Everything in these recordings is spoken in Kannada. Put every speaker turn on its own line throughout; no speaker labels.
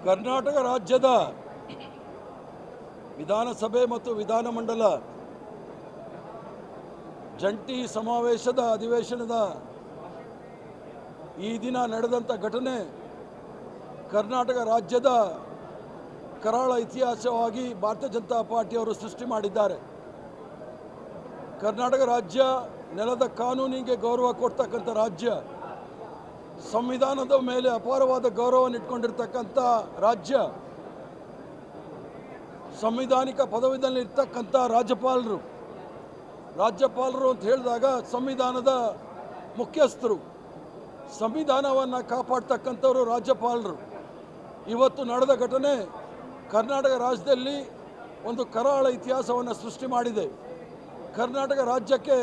ಕರ್ನಾಟಕ ರಾಜ್ಯದ ವಿಧಾನಸಭೆ ಮತ್ತು ವಿಧಾನಮಂಡಲ ಜಂಟಿ ಸಮಾವೇಶದ ಅಧಿವೇಶನದ ಈ ದಿನ ನಡೆದಂಥ ಘಟನೆ ಕರ್ನಾಟಕ ರಾಜ್ಯದ ಕರಾಳ ಇತಿಹಾಸವಾಗಿ ಭಾರತೀಯ ಜನತಾ ಪಾರ್ಟಿಯವರು ಸೃಷ್ಟಿ ಮಾಡಿದ್ದಾರೆ. ಕರ್ನಾಟಕ ರಾಜ್ಯ ನೆಲದ ಕಾನೂನಿಗೆ ಗೌರವ ಕೊಡ್ತಕ್ಕಂಥ ರಾಜ್ಯ, ಸಂವಿಧಾನದ ಮೇಲೆ ಅಪಾರವಾದ ಗೌರವವನ್ನು ಇಟ್ಕೊಂಡಿರ್ತಕ್ಕಂಥ ರಾಜ್ಯ, ಸಂವಿಧಾನಿಕ ಪದವಿಯಲ್ಲಿ ಇರ್ತಕ್ಕಂಥ ರಾಜ್ಯಪಾಲರು ಅಂತ ಹೇಳಿದಾಗ ಸಂವಿಧಾನದ ಮುಖ್ಯಸ್ಥರು, ಸಂವಿಧಾನವನ್ನು ಕಾಪಾಡ್ತಕ್ಕಂಥವರು ರಾಜ್ಯಪಾಲರು. ಇವತ್ತು ನಡೆದ ಘಟನೆ ಕರ್ನಾಟಕ ರಾಜ್ಯದಲ್ಲಿ ಒಂದು ಕರಾಳ ಇತಿಹಾಸವನ್ನು ಸೃಷ್ಟಿ ಮಾಡಿದೆ. ಕರ್ನಾಟಕ ರಾಜ್ಯಕ್ಕೆ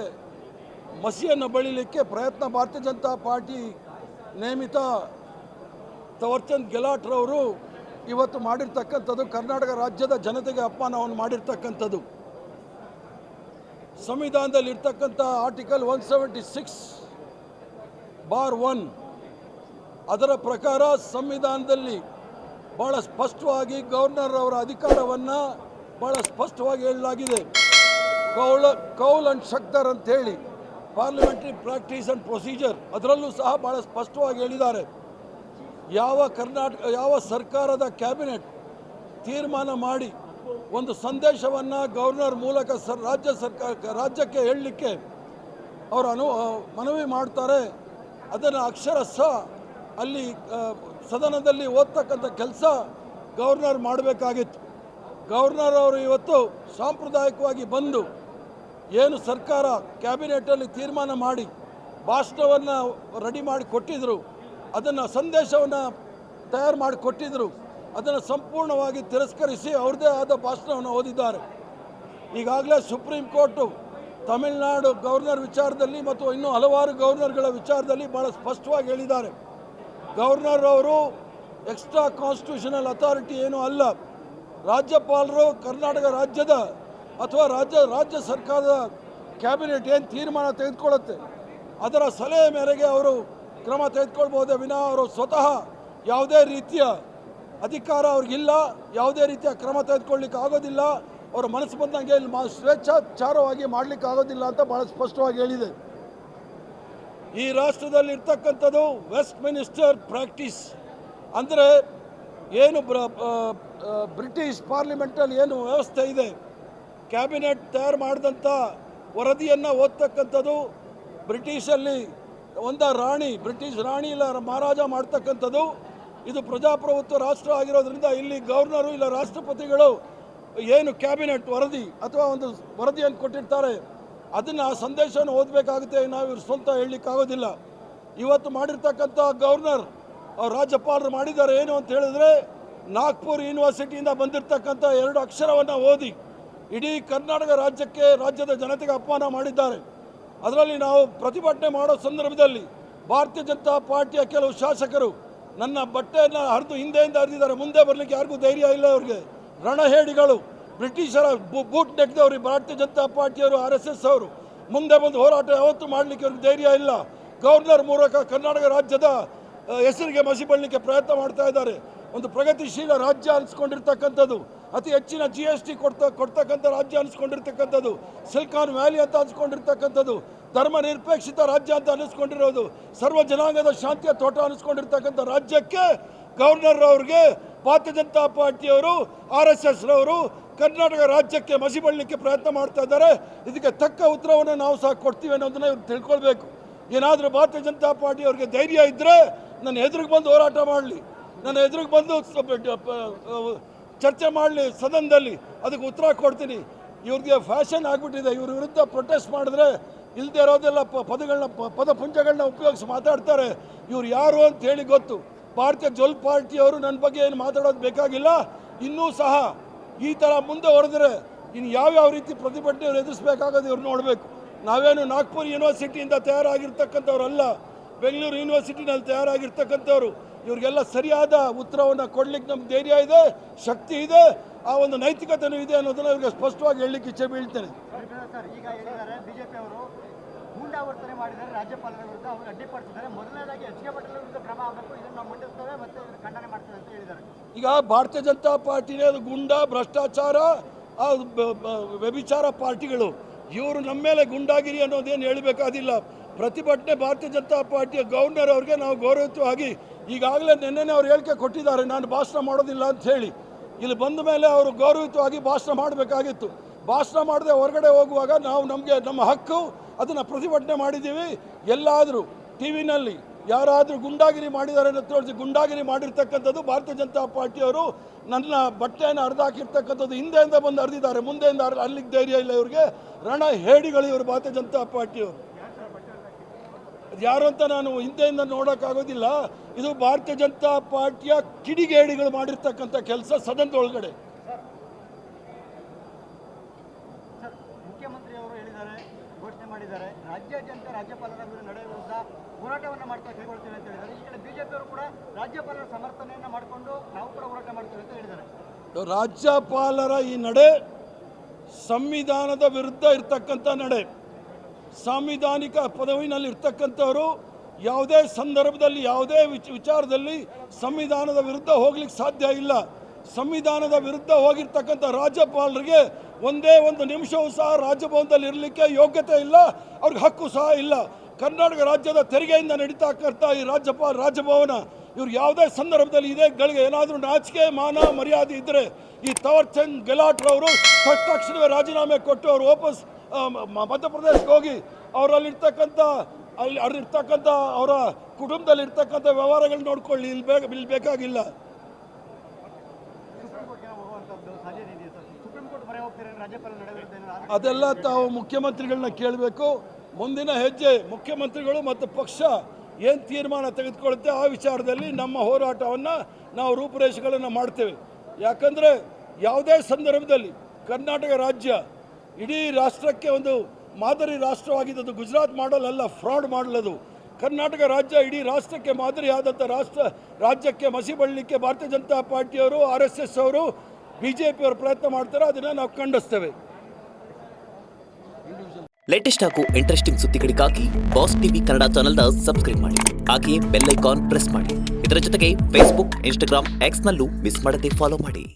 ಮಸಿಯನ್ನು ಬಳಿಲಿಕ್ಕೆ ಪ್ರಯತ್ನ ಭಾರತೀಯ ಜನತಾ ಪಾರ್ಟಿ ನೇಮಿತ ತವರ್ಚಂದ್ ಗೆಲಾಟ್ರವರು ಇವತ್ತು ಮಾಡಿರ್ತಕ್ಕಂಥದ್ದು ಕರ್ನಾಟಕ ರಾಜ್ಯದ ಜನತೆಗೆ ಅಪಮಾನವನ್ನು ಮಾಡಿರ್ತಕ್ಕಂಥದ್ದು. ಸಂವಿಧಾನದಲ್ಲಿ ಇರ್ತಕ್ಕಂಥ ಆರ್ಟಿಕಲ್ 176(1) ಅದರ ಪ್ರಕಾರ ಸಂವಿಧಾನದಲ್ಲಿ ಭಾಳ ಸ್ಪಷ್ಟವಾಗಿ ಗವರ್ನರ್ ಅವರ ಅಧಿಕಾರವನ್ನು ಭಾಳ ಸ್ಪಷ್ಟವಾಗಿ ಹೇಳಲಾಗಿದೆ. ಕೌಲ್ ಅಂಡ್ ಶಕ್ದರ್ ಅಂತೇಳಿ ಪಾರ್ಲಿಮೆಂಟ್ರಿ ಪ್ರಾಕ್ಟೀಸ್ ಆ್ಯಂಡ್ ಪ್ರೊಸೀಜರ್ ಅದರಲ್ಲೂ ಸಹ ಭಾಳ ಸ್ಪಷ್ಟವಾಗಿ ಹೇಳಿದ್ದಾರೆ. ಯಾವ ಸರ್ಕಾರದ ಕ್ಯಾಬಿನೆಟ್ ತೀರ್ಮಾನ ಮಾಡಿ ಒಂದು ಸಂದೇಶವನ್ನು ಗವರ್ನರ್ ಮೂಲಕ ರಾಜ್ಯಕ್ಕೆ ಹೇಳಲಿಕ್ಕೆ ಅವರು ಮನವಿ ಮಾಡ್ತಾರೆ, ಅದನ್ನು ಅಕ್ಷರಶಃ ಅಲ್ಲಿ ಸದನದಲ್ಲಿ ಓದ್ತಕ್ಕಂಥ ಕೆಲಸ ಗವರ್ನರ್ ಮಾಡಬೇಕಾಗಿತ್ತು. ಗವರ್ನರ್ ಅವರು ಇವತ್ತು ಸಾಂಪ್ರದಾಯಿಕವಾಗಿ ಬಂದು ಏನು ಸರ್ಕಾರ ಕ್ಯಾಬಿನೆಟಲ್ಲಿ ತೀರ್ಮಾನ ಮಾಡಿ ಭಾಷಣವನ್ನು ರೆಡಿ ಮಾಡಿ ಕೊಟ್ಟಿದ್ದರು, ಅದನ್ನು ಸಂದೇಶವನ್ನು ತಯಾರು ಮಾಡಿ ಕೊಟ್ಟಿದ್ದರು, ಅದನ್ನು ಸಂಪೂರ್ಣವಾಗಿ ತಿರಸ್ಕರಿಸಿ ಅವ್ರದ್ದೇ ಆದ ಭಾಷಣವನ್ನು ಓದಿದ್ದಾರೆ. ಈಗಾಗಲೇ ಸುಪ್ರೀಂ ಕೋರ್ಟು ತಮಿಳುನಾಡು ಗವರ್ನರ್ ವಿಚಾರದಲ್ಲಿ ಮತ್ತು ಇನ್ನೂ ಹಲವಾರು ಗವರ್ನರ್ಗಳ ವಿಚಾರದಲ್ಲಿ ಭಾಳ ಸ್ಪಷ್ಟವಾಗಿ ಹೇಳಿದ್ದಾರೆ. ಗವರ್ನರ್ ಅವರು ಎಕ್ಸ್ಟ್ರಾ ಕಾನ್ಸ್ಟಿಟ್ಯೂಷನಲ್ ಅಥಾರಿಟಿ ಏನೂ ಅಲ್ಲ. ರಾಜ್ಯಪಾಲರು ಕರ್ನಾಟಕ ರಾಜ್ಯದ ಅಥವಾ ರಾಜ್ಯ ಸರ್ಕಾರದ ಕ್ಯಾಬಿನೆಟ್ ಏನು ತೀರ್ಮಾನ ತೆಗೆದುಕೊಳ್ಳುತ್ತೆ ಅದರ ಸಲಹೆ ಮೇರೆಗೆ ಅವರು ಕ್ರಮ ತೆಗೆದುಕೊಳ್ಬಹುದೇ ವಿನಃ ಅವರು ಸ್ವತಃ ಯಾವುದೇ ರೀತಿಯ ಅಧಿಕಾರ ಅವ್ರಿಗಿಲ್ಲ, ಯಾವುದೇ ರೀತಿಯ ಕ್ರಮ ತೆಗೆದುಕೊಳ್ಳಿಕ್ಕೆ ಆಗೋದಿಲ್ಲ, ಅವರ ಮನಸ್ಸು ಬಂದಂಗೆ ಸ್ವೇಚ್ಛಾಚಾರವಾಗಿ ಮಾಡಲಿಕ್ಕೆ ಆಗೋದಿಲ್ಲ ಅಂತ ಭಾಳ ಸ್ಪಷ್ಟವಾಗಿ ಹೇಳಿದೆ. ಈ ರಾಷ್ಟ್ರದಲ್ಲಿ ಇರ್ತಕ್ಕಂಥದ್ದು ವೆಸ್ಟ್ ಮಿನಿಸ್ಟರ್ ಪ್ರಾಕ್ಟೀಸ್ ಅಂದರೆ ಏನು ಬ್ರಿಟಿಷ್ ಪಾರ್ಲಿಮೆಂಟಲ್ಲಿ ಏನು ವ್ಯವಸ್ಥೆ ಇದೆ, ಕ್ಯಾಬಿನೆಟ್ ತಯಾರು ಮಾಡಿದಂಥ ವರದಿಯನ್ನು ಓದ್ತಕ್ಕಂಥದ್ದು ಬ್ರಿಟಿಷಲ್ಲಿ ಬ್ರಿಟಿಷ್ ರಾಣಿ ಇಲ್ಲ ಮಹಾರಾಜ ಮಾಡ್ತಕ್ಕಂಥದ್ದು. ಇದು ಪ್ರಜಾಪ್ರಭುತ್ವ ರಾಷ್ಟ್ರ ಆಗಿರೋದ್ರಿಂದ ಇಲ್ಲಿ ಗವರ್ನರು ಇಲ್ಲ ರಾಷ್ಟ್ರಪತಿಗಳು ಏನು ಕ್ಯಾಬಿನೆಟ್ ವರದಿ ಅಥವಾ ಒಂದು ವರದಿಯನ್ನು ಕೊಟ್ಟಿರ್ತಾರೆ ಅದನ್ನು ಆ ಸಂದೇಶವನ್ನು ಓದಬೇಕಾಗುತ್ತೆ, ನಾವು ಇವ್ರು ಸ್ವಂತ ಹೇಳಲಿಕ್ಕಾಗೋದಿಲ್ಲ. ಇವತ್ತು ಮಾಡಿರ್ತಕ್ಕಂಥ ಗವರ್ನರ್ ಅವ್ರು ರಾಜ್ಯಪಾಲರು ಮಾಡಿದ್ದಾರೆ ಏನು ಅಂತ ಹೇಳಿದ್ರೆ ನಾಗ್ಪುರ್ ಯೂನಿವರ್ಸಿಟಿಯಿಂದ ಬಂದಿರತಕ್ಕಂಥ 2 ಅಕ್ಷರವನ್ನು ಓದಿ ಇಡೀ ಕರ್ನಾಟಕ ರಾಜ್ಯದ ಜನತೆಗೆ ಅಪಮಾನ ಮಾಡಿದ್ದಾರೆ. ಅದರಲ್ಲಿ ನಾವು ಪ್ರತಿಭಟನೆ ಮಾಡೋ ಸಂದರ್ಭದಲ್ಲಿ ಭಾರತೀಯ ಜನತಾ ಪಾರ್ಟಿಯ ಕೆಲವು ಶಾಸಕರು ನನ್ನ ಬಟ್ಟೆಯನ್ನು ಹರಿದು ಹಿಂದೆಯಿಂದ ಹರಿದಿದ್ದಾರೆ, ಮುಂದೆ ಬರಲಿಕ್ಕೆ ಯಾರಿಗೂ ಧೈರ್ಯ ಇಲ್ಲ. ಅವ್ರಿಗೆ ರಣಹೇಡಿಗಳು, ಬ್ರಿಟಿಷರ ಬೂಟ್ ನೆಕ್ದವರು ಭಾರತೀಯ ಜನತಾ ಪಾರ್ಟಿಯವರು, RSS ಅವರು ಮುಂದೆ ಬಂದು ಹೋರಾಟ ಯಾವತ್ತೂ ಮಾಡಲಿಕ್ಕೆ ಅವ್ರಿಗೆ ಧೈರ್ಯ ಇಲ್ಲ. ಗವರ್ನರ್ ಮೂಲಕ ಕರ್ನಾಟಕ ರಾಜ್ಯದ ಹೆಸರಿಗೆ ಮಸಿ ಬಳ್ಳಲಿಕ್ಕೆ ಪ್ರಯತ್ನ ಮಾಡ್ತಾ ಇದ್ದಾರೆ. ಒಂದು ಪ್ರಗತಿಶೀಲ ರಾಜ್ಯ ಅನಿಸ್ಕೊಂಡಿರ್ತಕ್ಕಂಥದ್ದು, ಅತಿ ಹೆಚ್ಚಿನ GST ಕೊಡ್ತಕ್ಕಂಥ ರಾಜ್ಯ ಅನಿಸ್ಕೊಂಡಿರ್ತಕ್ಕಂಥದ್ದು, ಸಿಲಿಕಾನ್ ವ್ಯಾಲಿ ಅಂತ ಅನಿಸ್ಕೊಂಡಿರ್ತಕ್ಕಂಥದ್ದು, ಧರ್ಮ ನಿರಪೇಕ್ಷಿತ ರಾಜ್ಯ ಅಂತ ಅನಿಸ್ಕೊಂಡಿರೋದು, ಸರ್ವ ಜನಾಂಗದ ಶಾಂತಿಯ ತೋಟ ಅನಿಸ್ಕೊಂಡಿರ್ತಕ್ಕಂಥ ರಾಜ್ಯಕ್ಕೆ ಗವರ್ನರ್ ಅವ್ರಿಗೆ ಭಾರತೀಯ ಜನತಾ ಪಾರ್ಟಿಯವರು, RSS ರವರು ಕರ್ನಾಟಕ ರಾಜ್ಯಕ್ಕೆ ಮಸಿ ಬಳ್ಳಲಿಕ್ಕೆ ಪ್ರಯತ್ನ ಮಾಡ್ತಾ ಇದ್ದಾರೆ. ಇದಕ್ಕೆ ತಕ್ಕ ಉತ್ತರವನ್ನು ನಾವು ಸಹ ಕೊಡ್ತೀವಿ ಅನ್ನೋದನ್ನ ಇವ್ರು ತಿಳ್ಕೊಳ್ಬೇಕು. ಏನಾದರೂ ಭಾರತೀಯ ಜನತಾ ಪಾರ್ಟಿ ಅವ್ರಿಗೆ ಧೈರ್ಯ ಇದ್ದರೆ ನನ್ನ ಎದುರಿಗೆ ಬಂದು ಹೋರಾಟ ಮಾಡಲಿ, ನನ್ನ ಎದುರಿಗೆ ಬಂದು ಚರ್ಚೆ ಮಾಡಲಿ ಸದನದಲ್ಲಿ, ಅದಕ್ಕೆ ಉತ್ತರ ಕೊಡ್ತೀನಿ. ಇವ್ರಿಗೆ ಫ್ಯಾಷನ್ ಆಗಿಬಿಟ್ಟಿದೆ, ಇವ್ರ ವಿರುದ್ಧ ಪ್ರೊಟೆಸ್ಟ್ ಮಾಡಿದ್ರೆ ಇಲ್ಲದೆ ಇರೋದೆಲ್ಲ ಪದಪುಂಜಗಳನ್ನ ಉಪಯೋಗಿಸಿ ಮಾತಾಡ್ತಾರೆ. ಇವ್ರು ಯಾರು ಅಂತ ಹೇಳಿ ಗೊತ್ತು. ಭಾರತೀಯ ಜನತಾ ಪಾರ್ಟಿಯವರು ನನ್ನ ಬಗ್ಗೆ ಏನು ಮಾತಾಡೋದು ಬೇಕಾಗಿಲ್ಲ. ಇನ್ನೂ ಸಹ ಈ ಥರ ಮುಂದೆ ಹೊಡೆದ್ರೆ ಇನ್ನು ಯಾವ್ಯಾವ ರೀತಿ ಪ್ರತಿಭಟನೆ ಇವ್ರು ಎದುರಿಸಬೇಕಾಗೋದು ಇವ್ರು ನೋಡಬೇಕು. ನಾವೇನು ನಾಗ್ಪುರ್ ಯೂನಿವರ್ಸಿಟಿಯಿಂದ ತಯಾರಾಗಿರ್ತಕ್ಕಂಥವ್ರಲ್ಲ, ಬೆಂಗಳೂರು ಯೂನಿವರ್ಸಿಟಿನಲ್ಲಿ ತಯಾರಾಗಿರ್ತಕ್ಕಂಥವ್ರು. ಇವ್ರಿಗೆಲ್ಲ ಸರಿಯಾದ ಉತ್ತರವನ್ನು ಕೊಡ್ಲಿಕ್ಕೆ ನಮ್ಗೆ ಧೈರ್ಯ ಇದೆ, ಶಕ್ತಿ ಇದೆ, ಆ ಒಂದು ನೈತಿಕತೆಯೂ ಇದೆ ಅನ್ನೋದನ್ನು ಇವ್ರಿಗೆ ಸ್ಪಷ್ಟವಾಗಿ ಹೇಳಲಿಕ್ಕೆ ಇಚ್ಛೆ ಬೀಳ್ತೇನೆ.
ಗೂಂಡಾವರ್ತನೆ ಮಾಡಿದರೆ ರಾಜ್ಯಪಾಲರ ವಿರುದ್ಧ ಅವರು ಅಡ್ಡಿಪಡಿಸಿದ್ದಾರೆ. ಮೊದಲನೇದಾಗಿ ಎಚ್ ಕೆ ಪಾಟೀಲ್ ವಿರುದ್ಧ ಕ್ರಮ ಆಗಬೇಕು, ಇದನ್ನು ನಾವು ಮಂಡಿಸ್ತೇವೆ ಮತ್ತು ಇದನ್ನು ಖಂಡನೆ ಮಾಡ್ತೇವೆ ಅಂತ ಹೇಳಿದ್ದಾರೆ.
ಈಗ ಭಾರತೀಯ ಜನತಾ ಪಾರ್ಟಿನೇ ಅದು ಗುಂಡ, ಭ್ರಷ್ಟಾಚಾರ, ವ್ಯಭಿಚಾರ ಪಾರ್ಟಿಗಳು. ಇವರು ನಮ್ಮ ಮೇಲೆ ಗುಂಡಾಗಿರಿ ಅನ್ನೋದೇನು ಹೇಳಬೇಕಾದಿಲ್ಲ. ಪ್ರತಿಭಟನೆ ಭಾರತೀಯ ಜನತಾ ಪಾರ್ಟಿಯ ಗವರ್ನರ್ ಅವ್ರಿಗೆ ನಾವು ಗೌರವಯುತವಾಗಿ ಈಗಾಗಲೇ ನಿನ್ನೆ ಅವ್ರು ಹೇಳಿಕೆ ಕೊಟ್ಟಿದ್ದಾರೆ, ನಾನು ಭಾಷಣ ಮಾಡೋದಿಲ್ಲ ಅಂತ ಹೇಳಿ. ಇಲ್ಲಿ ಬಂದ ಮೇಲೆ ಅವರು ಗೌರವಯುತವಾಗಿ ಭಾಷಣ ಮಾಡಬೇಕಾಗಿತ್ತು. ಭಾಷಣ ಮಾಡದೆ ಹೊರಗಡೆ ಹೋಗುವಾಗ ನಾವು ನಮ್ಮ ಹಕ್ಕು, ಅದನ್ನು ಪ್ರತಿಭಟನೆ ಮಾಡಿದ್ದೀವಿ. ಎಲ್ಲಾದರೂ ಟಿ ವಿನಲ್ಲಿ ಯಾರಾದರೂ ಗುಂಡಾಗಿರಿ ಮಾಡಿದ್ದಾರೆ ಅಂತ ತೋರಿಸಿ, ಗುಂಡಾಗಿರಿ ಮಾಡಿರ್ತಕ್ಕಂಥದ್ದು ಭಾರತೀಯ ಜನತಾ ಪಾರ್ಟಿಯವರು. ನನ್ನ ಬಟ್ಟೆಯನ್ನು ಹರಿದಾಕಿರ್ತಕ್ಕಂಥದ್ದು ಹಿಂದೆಯಿಂದ ಬಂದು ಹರಿದಿದ್ದಾರೆ, ಮುಂದೆಯಿಂದ ಅಲ್ಲಿಗೆ ಧೈರ್ಯ ಇಲ್ಲ ಇವ್ರಿಗೆ. ರಣ ಹೇಡಿಗಳು ಇವರು ಭಾರತೀಯ ಜನತಾ ಪಾರ್ಟಿಯವರು. ಯಾರು ಅಂತ ನಾನು ಹಿಂದೆಯಿಂದ ನೋಡೋಕ್ಕಾಗೋದಿಲ್ಲ. ಇದು ಭಾರತೀಯ ಜನತಾ ಪಾರ್ಟಿಯ ಕಿಡಿಗೇಡಿಗಳು ಮಾಡಿರ್ತಕ್ಕಂಥ ಕೆಲಸ ಸದನದ ಒಳಗಡೆ.
ಮುಖ್ಯಮಂತ್ರಿಯವರು ಹೇಳಿದ್ದಾರೆ, ಘೋಷಣೆ ಮಾಡಿದ್ದಾರೆ, ರಾಜ್ಯಾದ್ಯಂತ ರಾಜ್ಯಪಾಲರ ನಡೆ ವಿರುದ್ಧ ಹೋರಾಟವನ್ನು ಮಾಡ್ತಾ ಕೈಗೊಳ್ತೇವೆ ಅಂತ ಹೇಳಿದ್ದಾರೆ. ಈ ಕಡೆ ಬಿಜೆಪಿಯವರು ಕೂಡ ರಾಜ್ಯಪಾಲರ ಸಮರ್ಥನೆಯನ್ನು ಮಾಡಿಕೊಂಡು ನಾವು ಕೂಡ ಹೋರಾಟ ಮಾಡ್ತೇವೆ ಅಂತ ಹೇಳಿದ್ದಾರೆ.
ರಾಜ್ಯಪಾಲರ ಈ ನಡೆ ಸಂವಿಧಾನದ ವಿರುದ್ಧ ಇರ್ತಕ್ಕಂಥ ನಡೆ. ಸಾಂವಿಧಾನಿಕ ಪದವಿನಲ್ಲಿ ಇರ್ತಕ್ಕಂಥವರು ಯಾವುದೇ ಸಂದರ್ಭದಲ್ಲಿ ಯಾವುದೇ ವಿಚಾರದಲ್ಲಿ ಸಂವಿಧಾನದ ವಿರುದ್ಧ ಹೋಗ್ಲಿಕ್ಕೆ ಸಾಧ್ಯ ಇಲ್ಲ. ಸಂವಿಧಾನದ ವಿರುದ್ಧ ಹೋಗಿರ್ತಕ್ಕಂಥ ರಾಜ್ಯಪಾಲರಿಗೆ ಒಂದೇ ಒಂದು ನಿಮಿಷವೂ ಸಹ ರಾಜಭವನದಲ್ಲಿ ಇರಲಿಕ್ಕೆ ಯೋಗ್ಯತೆ ಇಲ್ಲ, ಅವ್ರಿಗೆ ಹಕ್ಕು ಸಹ ಇಲ್ಲ. ಕರ್ನಾಟಕ ರಾಜ್ಯದ ತೆರಿಗೆಯಿಂದ ನಡೀತಕ್ಕಂಥ ಈ ರಾಜಭವನ ಇವ್ರಿಗೆ ಯಾವುದೇ ಸಂದರ್ಭದಲ್ಲಿ ಇದೇ ಗಳಿಗೆ ಏನಾದರೂ ನಾಚಿಕೆ ಮಾನ ಮರ್ಯಾದೆ ಇದ್ದರೆ ಈ ತವರ್ಚಂದ್ ಗೆಲಾಟ್ರವರು ತಕ್ಷಣವೇ ರಾಜೀನಾಮೆ ಕೊಟ್ಟು ಅವರು ವಾಪಸ್ ಮಧ್ಯಪ್ರದೇಶಕ್ಕೆ ಹೋಗಿ ಅವರಲ್ಲಿರ್ತಕ್ಕಂಥ ಅಲ್ಲಿರ್ತಕ್ಕಂಥ ಅವರ ಕುಟುಂಬದಲ್ಲಿರ್ತಕ್ಕಂಥ ವ್ಯವಹಾರಗಳು ನೋಡ್ಕೊಳ್ಳಿ. ಇಲ್ಲಿ ಬೇಕಾಗಿಲ್ಲ. ಅದೆಲ್ಲ ತಾವು ಮುಖ್ಯಮಂತ್ರಿಗಳನ್ನ ಕೇಳಬೇಕು. ಮುಂದಿನ ಹೆಜ್ಜೆ ಮುಖ್ಯಮಂತ್ರಿಗಳು ಮತ್ತು ಪಕ್ಷ ಏನು ತೀರ್ಮಾನ ತೆಗೆದುಕೊಳ್ಳುತ್ತೆ ಆ ವಿಚಾರದಲ್ಲಿ ನಮ್ಮ ಹೋರಾಟವನ್ನು ನಾವು ರೂಪುರೇಷೆಗಳನ್ನು ಮಾಡ್ತೇವೆ. ಯಾಕಂದರೆ ಯಾವುದೇ ಸಂದರ್ಭದಲ್ಲಿ ಕರ್ನಾಟಕ ರಾಜ್ಯ ಇಡೀ ರಾಷ್ಟ್ರಕ್ಕೆ ಒಂದು ಮಾದರಿ ರಾಷ್ಟ್ರವಾಗಿದ್ದು. ಗುಜರಾತ್ ಮಾಡಲ್ ಅಲ್ಲ, ಫ್ರಾಡ್ ಮಾಡಲ್ ಅದು. ಕರ್ನಾಟಕ ರಾಜ್ಯ ಇಡೀ ರಾಷ್ಟ್ರಕ್ಕೆ ಮಾದರಿಯಾದಂಥ ರಾಜ್ಯಕ್ಕೆ ಮಸಿ ಬಳ್ಳಲಿಕ್ಕೆ ಭಾರತೀಯ ಜನತಾ ಪಾರ್ಟಿಯವರು, RSS ಅವರು, BJಪಿಯವರು ಪ್ರಯತ್ನ ಮಾಡ್ತಾರೆ. ಅದನ್ನು ನಾವು ಖಂಡಿಸ್ತೇವೆ.
ಲೇಟೆಸ್ಟ್ ಹಾಗೂ ಇಂಟ್ರೆಸ್ಟಿಂಗ್ ಸುದ್ದಿಗಳಿಗಾಗಿ ಬಾಸ್ ಟಿವಿ ಕನ್ನಡ ಚಾನೆಲ್ನ ಸಬ್ಸ್ಕ್ರೈಬ್ ಮಾಡಿ. ಹಾಗೆಯೇ ಬೆಲ್ ಐಕಾನ್ ಪ್ರೆಸ್ ಮಾಡಿ. ಇದರ ಜೊತೆಗೆ ಫೇಸ್ಬುಕ್, ಇನ್ಸ್ಟಾಗ್ರಾಮ್, ಎಕ್ಸ್ನಲ್ಲೂ ಮಿಸ್ ಮಾಡದೆ ಫಾಲೋ ಮಾಡಿ.